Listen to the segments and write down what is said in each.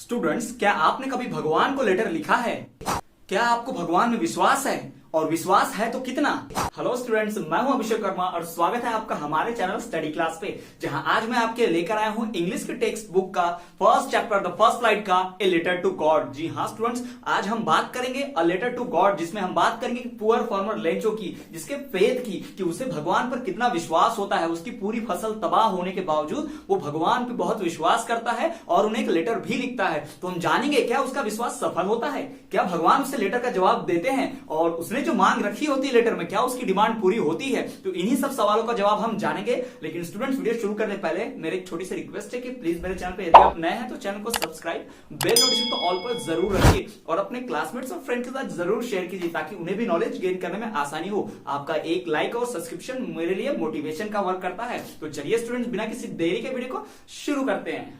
Students, क्या आपने कभी भगवान को लेटर लिखा है? क्या आपको भगवान में विश्वास है? और विश्वास है तो कितना? हेलो स्टूडेंट्स, मैं हूं अभिषेक वर्मा और स्वागत है आपका हमारे चैनल स्टडी क्लास पे, जहां आज मैं आपके लेकर आया हूं इंग्लिश के टेक्स्ट बुक का first chapter the first slide का ए लेटर टू गॉड। जी हाँ स्टूडेंट्स, आज हम बात करेंगे अ लेटर टू गॉड, जिसमें हम बात करेंगे पुअर फार्मर लेंचो की, जिसके फेथ की कि उसे भगवान पर कितना विश्वास होता है। उसकी पूरी फसल तबाह होने के बावजूद वो भगवान पे बहुत विश्वास करता है और उन्हें एक लेटर भी लिखता है। तो हम जानेंगे क्या उसका विश्वास सफल होता है, क्या भगवान उसे लेटर का जवाब देते हैं और उसने जो मांग रखी होती है लेटर में क्या उसकी डिमांड पूरी होती है। तो इन्हीं सब सवालों का जवाब हम जानेंगे। लेकिन स्टूडेंट्स, वीडियो शुरू करने पहले मेरी एक छोटी सी रिक्वेस्ट है कि प्लीज मेरे चैनल पे यदि आप नए हैं तो चैनल को सब्सक्राइब, बेल नोटिफिकेशन को ऑल पर जरूर रखिए और अपने क्लासमेट्स और फ्रेंड के साथ जरूर शेयर कीजिए ताकि उन्हें भी नॉलेज गेन करने में आसानी हो। आपका एक लाइक और सब्सक्रिप्शन मेरे लिए मोटिवेशन का वर्क करता है। तो चलिए स्टूडेंट्स, बिना किसी देरी के वीडियो को शुरू करते हैं।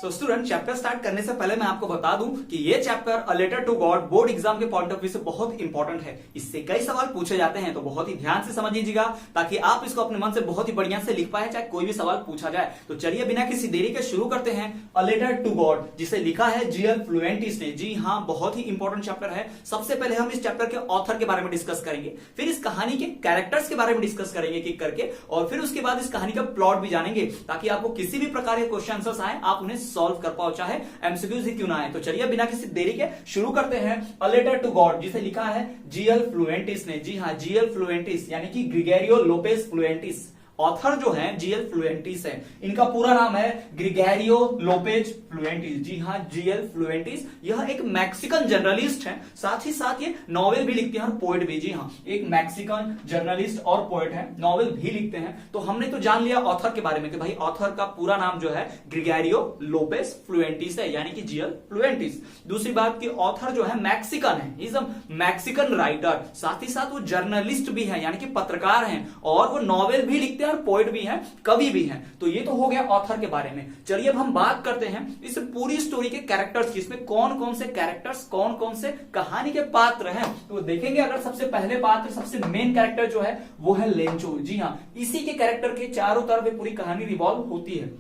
स्टूडेंट, चैप्टर स्टार्ट करने से पहले मैं आपको बता दूं कि ये chapter a letter to God board exam के पॉइंट ऑफ व्यू से बहुत इंपॉर्टेंट है। इससे कई सवाल पूछे जाते हैं, तो बहुत ही ध्यान से समझ लीजिएगा ताकि आप इसको अपने मन से बहुत ही बढ़िया से लिख पाए, चाहे कोई भी सवाल पूछा जाए। तो चलिए बिना किसी देरी के शुरू करते हैं अ लेटर टू गॉड, जिसे लिखा है जीएल फ्लुएंटिस ने। जी हाँ, बहुत ही इंपॉर्टेंट चैप्टर है। सबसे पहले हम इस चैप्टर के ऑथर के बारे में डिस्कस करेंगे, फिर इस कहानी के कैरेक्टर्स के बारे में डिस्कस करेंगे एक करके, और फिर उसके बाद इस कहानी का प्लॉट भी जानेंगे ताकि आपको किसी भी प्रकार के क्वेश्चन आंसर्स आए आप उन्हें सॉल्व कर पाओ, चाहे एमसीक्यूज ही क्यों ना आए। तो चलिए बिना किसी देरी के शुरू करते हैं अ लेटर टू गॉड, जिसे लिखा है जीएल फ्लुएंटिस ने। जी हाँ, जीएल फ्लुएंटिस यानी कि ग्रिगोरियो लोपेस फ्लुएंटिस। ऑथर जो है जीएल फ्लुएंटिस है। इनका पूरा नाम है ग्रिगोरियो लोपेज फ्लुएंटिस। जी हाँ, जीएल फ्लुएंटिस। यह एक मैक्सिकन जर्नलिस्ट है, साथ ही साथ ये नॉवेल भी लिखते हैं और पोएट भी। जी हाँ, एक मैक्सिकन जर्नलिस्ट और पोएट है, नॉवेल भी लिखते हैं। तो हमने तो जान लिया ऑथर के बारे में कि भाई ऑथर का पूरा नाम जो है ग्रिगोरियो लोपेज फ्लुएंटिस है, यानी कि जीएल फ्लुएंटिस। दूसरी बात की ऑथर जो है मैक्सिकन है, इज अ मैक्सिकन राइटर। साथ ही साथ वो जर्नलिस्ट भी है, यानी कि पत्रकार हैं, और वो नॉवेल भी लिखते हैं और पोएट भी हैं, कवि भी हैं। तो ये तो हो गया ऑथर के बारे में। चलिए अब हम बात करते हैं इस पूरी स्टोरी के कैरेक्टर्स की। इसमें कौन कौन से कैरेक्टर्स, कौन कौन से कहानी के पात्र हैं, तो देखेंगे। अगर सबसे पहले पात्र, सबसे मेन कैरेक्टर जो है वो है लेंचो। जी हाँ, इसी के कैरेक्टर के चारों तरफ पूरी कहानी रिवॉल्व होती है।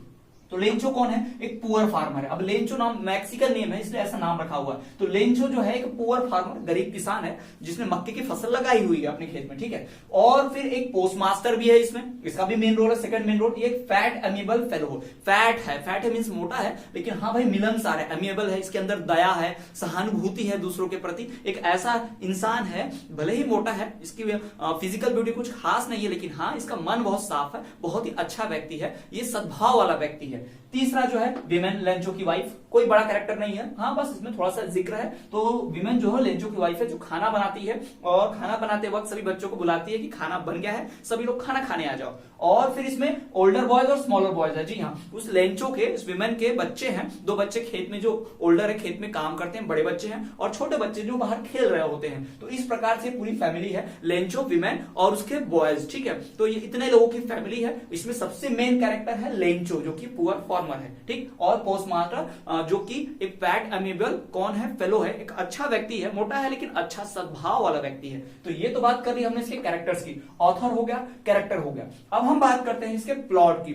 तो लेंचो कौन है? एक पुअर फार्मर है। अब लेंचो नाम मैक्सिकन नेम है, इसलिए ऐसा नाम रखा हुआ है। तो लेंचो जो है एक पुअर फार्मर, गरीब किसान है, जिसने मक्के की फसल लगाई हुई है अपने खेत में, ठीक है। और फिर एक पोस्ट मास्टर भी है इसमें, इसका भी मेन रोल है, सेकंड मेन रोल। ये एक फैट अमीबल फेलो। फैट है मींस मोटा है, लेकिन हाँ भाई मिलनसार है, अमीबल है, इसके अंदर दया है, सहानुभूति है दूसरों के प्रति। एक ऐसा इंसान है, भले ही मोटा है, इसकी फिजिकल ब्यूटी कुछ खास नहीं है, लेकिन हाँ इसका मन बहुत साफ है, बहुत ही अच्छा व्यक्ति है, ये सद्भाव वाला व्यक्ति है। तीसरा जो है विमेन, लेंचो की वाइफ। कोई बड़ा कैरेक्टर नहीं है, हाँ बस इसमें थोड़ा सा जिक्र है। तो विमेन जो है लेंचो की वाइफ है, जो खाना बनाती है और खाना बनाते वक्त सभी बच्चों को बुलाती है कि खाना बन गया है, सभी लोग खाना खाने आ जाओ। और फिर इसमें ओल्डर बॉयज और स्मॉलर बॉयज है। जी हाँ, उस लेंचो के, उस विमेन के बच्चे हैं, दो बच्चे खेत में, जो ओल्डर है खेत में काम करते हैं, बड़े बच्चे हैं, और छोटे बच्चे जो बाहर खेल रहे होते हैं। तो इस प्रकार से पूरी फैमिली है, लेंचो, विमेन और उसके बॉयज, ठीक है। तो ये इतने लोगों की फैमिली है। इसमें सबसे मेन कैरेक्टर है लेंचो, जो कि पुअर फार्मर है, ठीक। और पोस्ट मास्टर जो कि एक फैट अमीबल कौन है, फेलो है, एक अच्छा व्यक्ति है, मोटा है लेकिन अच्छा सद्भाव वाला व्यक्ति है। तो ये तो बात कर ली हमने इसके कैरेक्टर्स की। ऑथर हो गया, कैरेक्टर हो गया। अब हम बात करते हैं इसके प्लॉट की,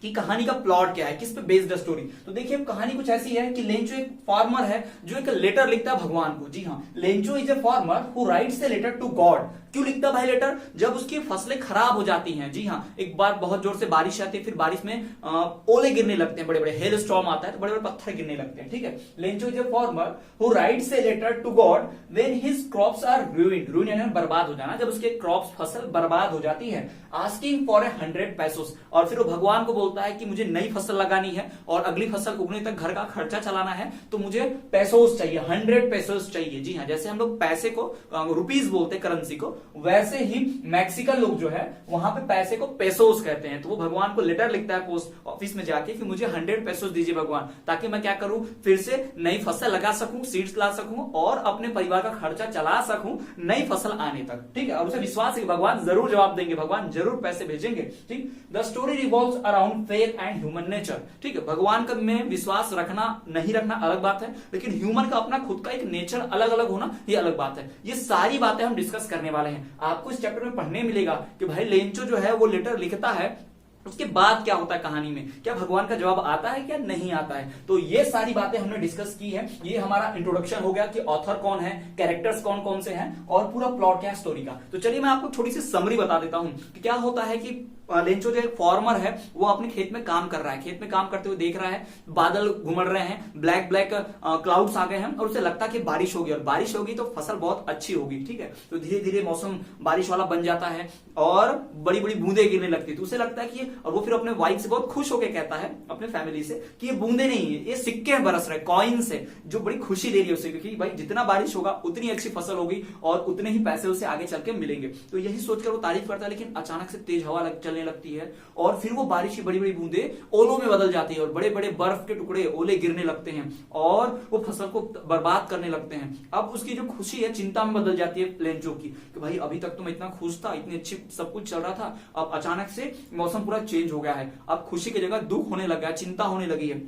कि कहानी का प्लॉट क्या है, किस पे बेस्ड स्टोरी। तो देखिए कहानी कुछ ऐसी है कि लेंचो एक फार्मर है जो एक लेटर लिखता है भगवान को। जी हाँ, Lencho is a farmer who writes a letter to God. क्यों लिखता भाई लेटर? जब उसकी फसलें खराब हो जाती हैं। जी हाँ, एक बार बहुत जोर से बारिश आती है, फिर बारिश में ओले गिरने लगते हैं, बड़े बड़े हेल स्टॉर्म आता है, तो बड़े बड़े पत्थर गिरने लगते हैं, ठीक है। Lencho is a farmer who writes a letter to God when his crops are ruined यानी बर्बाद हो जाना, जब उसके क्रॉप्स, फसल बर्बाद हो जाती है, आस्किंग फॉर 100 पेसोस। और फिर वो भगवान को बोलता है कि मुझे नई फसल लगानी है और अगली फसल उगने तक घर का खर्चा चलाना है, तो मुझे पेसोस चाहिए, 100 पेसोस चाहिए। जी हाँ, जैसे हम लोग पैसे को रुपीज बोलते हैं, करेंसी को, वैसे ही मैक्सिकन लोग जो है वहां पे पैसे को पेसोस कहते हैं। तो वो भगवान को लेटर लिखता है पोस्ट ऑफिस में जाके कि मुझे 100 पेसोस दीजिए भगवान, ताकि मैं क्या करूं, फिर से नई फसल लगा सकूं, सीड्स ला सकूं और अपने परिवार का खर्चा चला सकूं नई फसल आने तक, ठीक है। और उसे विश्वास है कि भगवान जरूर जवाब देंगे, भगवान जरूर पैसे भेजेंगे, ठीक। The story revolves around faith and human nature. ठीक है, भगवान का में विश्वास रखना नहीं रखना अलग बात है, लेकिन ह्यूमन का अपना खुद का एक नेचर अलग अलग होना ये अलग बात है। ये सारी बातें हम डिस्कस करने वाले हैं। आपको इस चैप्टर में पढ़ने मिलेगा कि भाई लेंचो जो है वो लेटर लिखता है, उसके बाद क्या होता है कहानी में, क्या भगवान का जवाब आता है क्या नहीं आता है। तो ये सारी बातें हमने डिस्कस की है। ये हमारा इंट्रोडक्शन हो गया कि ऑथर कौन है, कैरेक्टर्स कौन कौन से हैं और पूरा प्लॉट क्या है स्टोरी का। तो चलिए मैं आपको थोड़ी सी समरी बता देता हूं कि क्या होता है कि लेंचो जो एक फार्मर है वो अपने खेत में काम कर रहा है। खेत में काम करते हुए देख रहा है बादल घुमड़ रहे हैं, ब्लैक ब्लैक क्लाउड्स आ गए हैं और उसे लगता है कि बारिश होगी और बारिश होगी तो फसल बहुत अच्छी होगी। ठीक है, तो धीरे धीरे मौसम बारिश वाला बन जाता है और बड़ी बड़ी बूंदे गिरने लगती है। तो उसे लगता है कि और वो फिर अपने वाइफ से बहुत खुश होकर कहता है अपने फैमिली से कि ये बूंदे नहीं है, ये सिक्के बरस रहे, कॉइन्स है, जो बड़ी खुशी दे रही है उसे, क्योंकि भाई जितना बारिश होगा उतनी अच्छी फसल होगी और उतने ही पैसे उसे आगे चल के मिलेंगे। तो यही सोचकर वो तारीफ करता है, लेकिन अचानक से तेज हवा चलने लगती है और फिर वो बारिश की बड़ी बड़ी बूंदे ओलों में बदल जाती है और बड़े बड़े बर्फ के टुकड़े ओले गिरने लगते हैं और वो फसल को बर्बाद करने लगते हैं। अब उसकी जो खुशी है चिंता में बदल जाती है लेंचो की कि भाई अभी तक तो मैं इतना खुश था, इतनी अच्छी सब कुछ चल रहा था, अब अचानक से मौसम पूरा चेंज हो गया है। अब खुशी की जगह दुख होने लगा है, चिंता होने लगी है।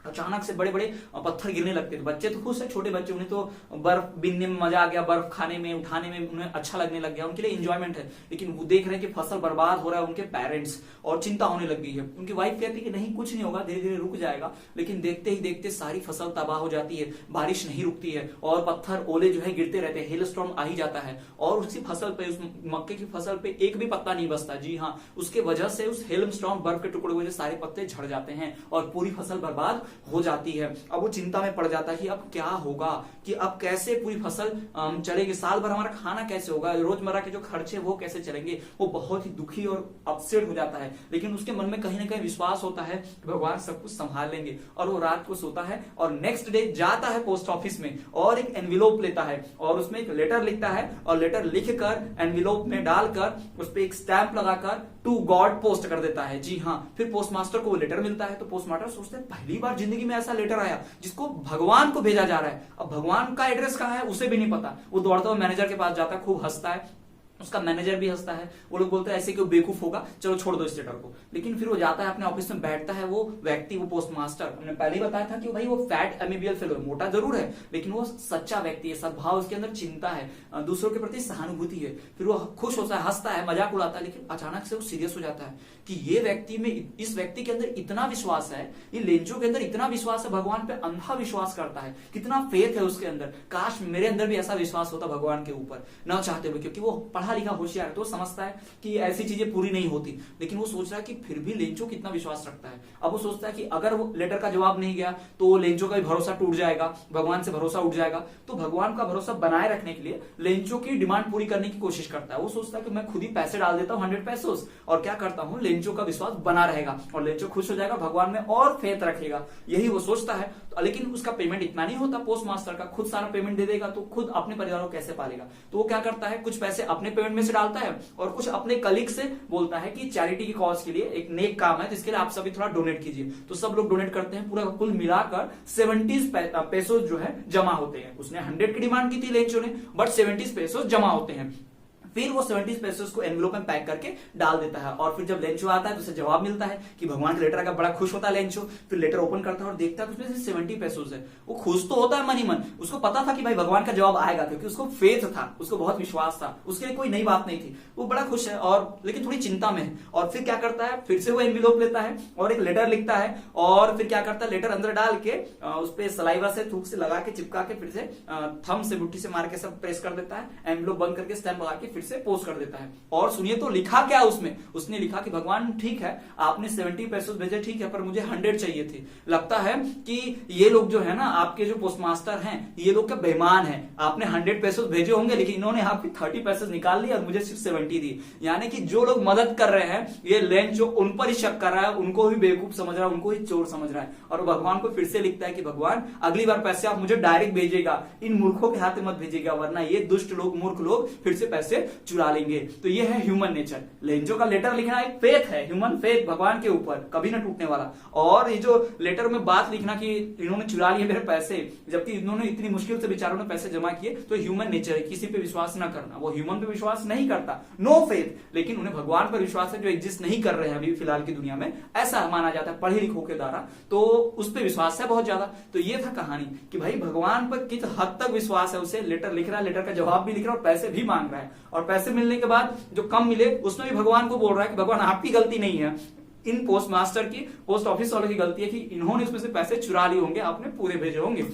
अचानक से बड़े बड़े पत्थर गिरने लगते हैं। बच्चे तो खुश है, छोटे बच्चे, उन्हें तो बर्फ बीनने में मजा आ गया, बर्फ खाने में उठाने में उन्हें अच्छा लगने लग गया, उनके लिए एंजॉयमेंट है। लेकिन वो देख रहे हैं कि फसल बर्बाद हो रहा है उनके पेरेंट्स और चिंता होने लग गई है। उनकी वाइफ कहती है कि नहीं कुछ नहीं होगा, धीरे धीरे रुक जाएगा। लेकिन देखते ही देखते सारी फसल तबाह हो जाती है, बारिश नहीं रुकती है और पत्थर ओले जो है गिरते रहते हैं, हेल स्टॉर्म आ ही जाता है और उसी फसल पे, उस मक्के की फसल पे एक भी पत्ता नहीं बचता। जी हाँ, उसके वजह से उस हेल स्टॉर्म बर्फ के टुकड़े वजह सारे पत्ते झड़ जाते हैं और पूरी फसल बर्बाद हो जाती है। अब वो चिंता में पड़ जाता है कि अब क्या होगा, कि अब कैसे पूरी फसल चलेगी, साल भर हमारा खाना कैसे होगा, रोजमर्रा के जो खर्चे वो कैसे चलेंगे। वो बहुत ही दुखी और अपसेट हो जाता है, लेकिन उसके मन में कहीं ना कहीं विश्वास होता है कि भगवान सब कुछ संभाल लेंगे। और वो रात को सोता है और नेक्स्ट डे जाता है पोस्ट ऑफिस में और एक एनविलोप लेता है और उसमें एक लेटर लिखता है और लेटर लिखकर एनविलोप में डालकर उस पर एक स्टैंप लगाकर टू गॉड पोस्ट कर देता है। जी हाँ, फिर पोस्टमास्टर को वो लेटर मिलता है तो पोस्टमास्टर सोचते हैं पहली बार जिंदगी में ऐसा लेटर आया जिसको भगवान को भेजा जा रहा है। अब भगवान का एड्रेस कहाँ है उसे भी नहीं पता। वो दौड़ता हुआ मैनेजर के पास जाता है, खूब हंसता है, उसका मैनेजर भी हंसता है। वो लोग बोलते हैं ऐसे क्यों बेवकूफ होगा, चलो छोड़ दो इस लेटर को। लेकिन फिर वो जाता है अपने ऑफिस में बैठता है, वो व्यक्ति, वो पोस्टमास्टर, हमने पहले ही बताया था कि भाई वो फैट एमिबियल फेलो है, मोटा जरूर है लेकिन वो सच्चा व्यक्ति है, सद्भाव उसके अंदर, चिंता है, दूसरों के प्रति सहानुभूति है। फिर वो खुश होता है, हंसता है, मजाक उड़ाता है, लेकिन अचानक से वो सीरियस हो जाता है कि ये व्यक्ति में, इस व्यक्ति के अंदर इतना विश्वास है, ये लेंचो के अंदर इतना विश्वास है, भगवान पे अंधा विश्वास करता है, कितना फेथ है उसके अंदर। काश मेरे अंदर भी ऐसा विश्वास होता भगवान के ऊपर, ना चाहते हुए, क्योंकि वो पढ़ा लिखा होशियार है तो समझता है कि ऐसी चीजें पूरी नहीं होती। लेकिन वो सोच रहा है कि फिर भी लेंचो कितना विश्वास रखता है। अब वो सोचता है कि अगर वो लेटर का जवाब नहीं गया तो लेंचो का भी भरोसा टूट जाएगा, भगवान से भरोसा उठ जाएगा। तो भगवान का भरोसा बनाए रखने के लिए लेंचो की डिमांड पूरी करने की कोशिश करता है। वो सोचता है कि मैं खुद ही पैसे डाल देता हूं 100 पैसोस और क्या करता हूं, लेंचो का विश्वास बना रहेगा और लेंचो खुश हो जाएगा, भगवान में और फेथ रखेगा, यही वो सोचता है। लेकिन उसका पेमेंट इतना नहीं होता पोस्ट मास्टर का, खुद सारा पेमेंट दे देगा तो खुद अपने परिवार को कैसे पालेगा। तो वो क्या करता है, कुछ पैसे अपने पेमेंट में से डालता है और कुछ अपने कलीग से बोलता है कि चैरिटी की कॉज के लिए एक नेक काम है जिसके लिए आप सभी थोड़ा डोनेट कीजिए। तो सब लोग डोनेट करते हैं, पूरा कुल मिलाकर 70 पेसोस जो है जमा होते हैं। उसने 100 की डिमांड की थी लेंचो ने, बट 70 पेसोस जमा होते हैं। फिर वो 70 पेसोस को एनवेलोप में पैक करके डाल देता है और फिर जब लेंचो आता है तो उसे जवाब मिलता है कि भगवान के लेटर का, बड़ा खुश होता है लेंचो। फिर लेटर ओपन करता है और देखता है उसमें से 70 पेसोस है। वो खुश तो होता है मन ही मन, उसको पता था कि भाई भगवान का जवाब आएगा क्योंकि उसको फेथ था, उसको बहुत विश्वास था, उसके लिए कोई नई बात नहीं थी। वो बड़ा खुश है और लेकिन थोड़ी चिंता में है। और फिर क्या करता है, फिर से वो एनवेलोप लेता है और एक लेटर लिखता है और फिर क्या करता है, लेटर अंदर डाल के उस पर सलाइवा से, थूक से लगा के, चिपका के, फिर से थंब से, मुट्ठी से मार के सब प्रेस कर देता है, एनवेलोप बंद करके स्टैंप लगा के फिर से पोस्ट कर देता है। और सुनिए तो लिखा क्या उसमें, उसने लिखा कि भगवान ठीक है आपने 70 पेसोस भेजे, ठीक है, पर मुझे 100 चाहिए थी। लगता है कि ये लोग जो है ना, आपके जो पोस्टमास्टर हैं, ये लोग क्या बेईमान है, आपने 100 पेसोस भेजे होंगे लेकिन इन्होंने आपकी 30 पेसोस निकाल ली और मुझे सिर्फ 70 दी। यानी कि जो लोग मदद कर रहे हैं, ये लेंचो उन पर ही शक कर रहा है, उनको भी बेवकूफ समझ रहा है, उनको ही चोर समझ रहा है। और भगवान को फिर से लिखता है कि भगवान अगली बार पैसे आप मुझे डायरेक्ट भेजिएगा, इन मूर्खों के हाथ मत भेजिएगा, वरना ये दुष्ट लोग, मूर्ख लोग फिर से पैसे चुरा लेंगे। तो ये है ह्यूमन नेचर। लेंजो का लेटर लिखना एक फेथ है, ह्यूमन फेथ भगवान के ऊपर, कभी ना टूटने वाला। और ये जो लेटर में बात लिखना कि इन्होंने चुरा लिए मेरे पैसे, जबकि इन्होंने इतनी मुश्किल से बेचारों ने पैसे जमा किए, तो ह्यूमन नेचर है किसी पे विश्वास ना करना। वो ह्यूमन पे विश्वास नहीं करता, नो फेथ, लेकिन उन्हें भगवान पर विश्वास है जो एग्जिस्ट नहीं कर रहे हैं अभी फिलहाल की दुनिया में, ऐसा माना जाता है पढ़े लिखों के द्वारा। तो उस पर विश्वास है बहुत ज्यादा। तो ये था कहानी कि भाई भगवान पर किस हद तक विश्वास है उसे। लेटर लिख रहा है, लेटर का जवाब भी लिख रहा है और पैसे भी मांग रहा है, और पैसे मिलने के बाद जो कम मिले उसमें भी भगवान को बोल रहा है कि भगवान आपकी गलती नहीं है, इन पोस्ट मास्टर की, पोस्ट ऑफिस वालों की गलती है कि इन्होंने उसमें से पैसे चुरा लिए होंगे, आपने पूरे भेजे होंगे।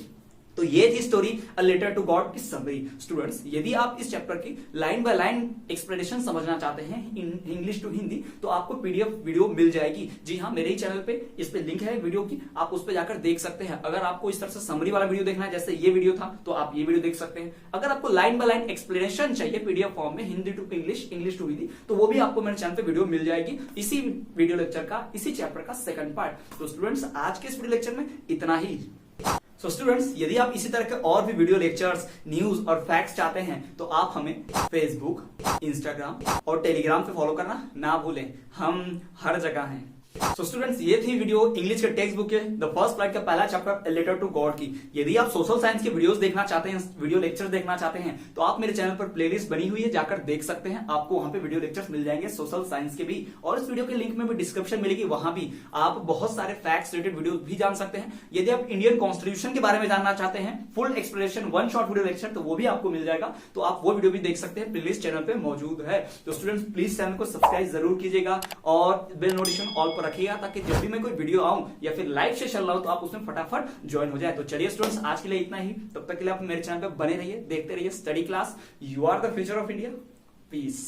तो ये थी story a letter to God की समरी। स्टूडेंट्स, यदि आप इस चैप्टर की लाइन बाय लाइन एक्सप्लेनेशन समझना चाहते हैं इंग्लिश टू हिंदी, तो आपको पीडीएफ वीडियो मिल जाएगी। जी हाँ, मेरे ही चैनल पे इस पे लिंक है वीडियो की, आप उस पे जाकर देख सकते हैं। अगर आपको इस तरह से समरी वाला वीडियो देखना है जैसे ये वीडियो था, तो आप ये वीडियो देख सकते हैं। अगर आपको लाइन बाय लाइन एक्सप्लेनेशन चाहिए पीडीएफ फॉर्म में Hindi to English, English to Hindi, तो वो भी आपको मेरे चैनल पे वीडियो मिल जाएगी, इसी वीडियो लेक्चर का, इसी चैप्टर का सेकंड पार्ट। तो स्टूडेंट्स, आज के इस वीडियो लेक्चर में इतना ही। सो स्टूडेंट्स, यदि आप इसी तरह के और भी वीडियो लेक्चर्स, न्यूज और फैक्ट्स चाहते हैं, तो आप हमें फेसबुक, इंस्टाग्राम और टेलीग्राम पे फॉलो करना ना भूलें। हम हर जगह हैं। सो स्टूडेंट्स, ये थी वीडियो इंग्लिश के टेक्स्ट बुक के द फर्स्ट पार्ट का पहला chapter, a letter to God की। यदि आप सोशल साइंस के वीडियोस देखना चाहते हैं, वीडियो लेक्चर देखना चाहते हैं, तो आप मेरे चैनल पर प्लेलिस्ट बनी हुई है, जाकर देख सकते हैं। आपको वहां पे वीडियो लेक्चर्स मिल जाएंगे सोशल साइंस के भी, और इस वीडियो के लिंक में भी डिस्क्रिप्शन मिलेगी, वहां भी आप बहुत सारे फैक्ट्स रिलेटेड वीडियो भी जान सकते हैं। यदि आप इंडियन कॉन्स्टिट्यूशन के बारे में जानना चाहते हैं, full explanation one shot video lecture, तो वो भी आपको मिल जाएगा। तो आप वो वीडियो भी देख सकते हैं, प्लेलिस्ट चैनल पे मौजूद है। तो स्टूडेंट्स, प्लीज चैनल को सब्सक्राइब जरूर कीजिएगा और बेल नोटिफिकेशन ऑल पर रखिएगा, ताकि जब भी मैं कोई वीडियो आऊं या फिर लाइव सेशन लाऊं तो आप उसमें फटाफट ज्वाइन हो जाए। तो चलिए स्टूडेंट्स, आज के लिए इतना ही। तब तक के लिए आप मेरे चैनल पे बने रहिए, देखते रहिए study class. You are the future of India. Piece.